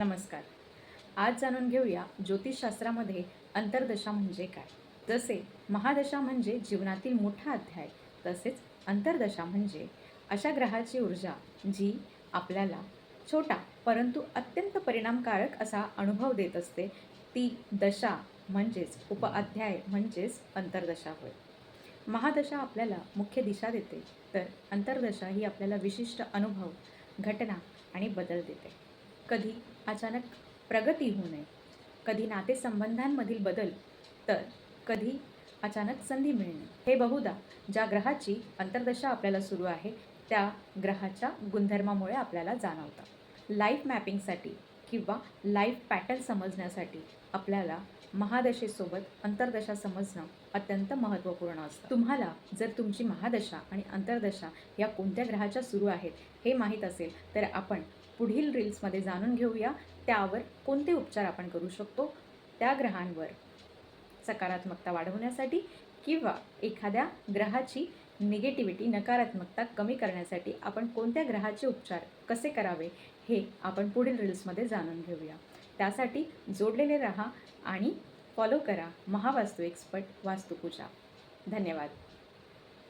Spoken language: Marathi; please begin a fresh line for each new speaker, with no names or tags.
नमस्कार. आज जाणून घेऊया ज्योतिषशास्त्रामध्ये अंतर्दशा म्हणजे काय. जसे महादशा म्हणजे जीवनातील मोठा अध्याय, तसेच अंतर्दशा म्हणजे अशा ग्रहाची ऊर्जा जी आपल्याला छोटा परंतु अत्यंत परिणामकारक असा अनुभव देत असते. ती दशा म्हणजेच उपअध्याय म्हणजेच अंतर्दशा होय. महादशा आपल्याला मुख्य दिशा देते, तर अंतर्दशा ही आपल्याला विशिष्ट अनुभव, घटना आणि बदल देते. कधी अचानक प्रगती होणे, कधी नातेसंबंधांमधील बदल, तर कधी अचानक संधी मिळणे. हे बहुधा ज्या ग्रहाची अंतर्दशा आपल्याला सुरू आहे, त्या ग्रहाच्या गुणधर्मामुळे आपल्याला जाणवतं. लाईफ मॅपिंगसाठी किंवा लाईफ पॅटर्न समजण्यासाठी आपल्याला महादशेसोबत अंतर्दशा समजणं अत्यंत महत्त्वपूर्ण असतं. तुम्हाला जर तुमची महादशा आणि अंतर्दशा या कोणत्या ग्रहाच्या सुरू आहेत हे माहीत असेल, तर आपण पुढील रील्समध्ये जाणून घेऊया त्यावर कोणते उपचार आपण करू शकतो. त्या ग्रहांवर सकारात्मकता वाढवण्यासाठी किंवा एखाद्या ग्रहाची निगेटिव्हिटी, नकारात्मकता कमी करण्यासाठी आपण कोणत्या ग्रहाचे उपचार कसे करावे हे आपण पुढील रील्समध्ये जाणून घेऊया. त्यासाठी जोडलेले राहा आणि फॉलो करा महावास्तू एक्सपर्ट वास्तुपूजा. धन्यवाद.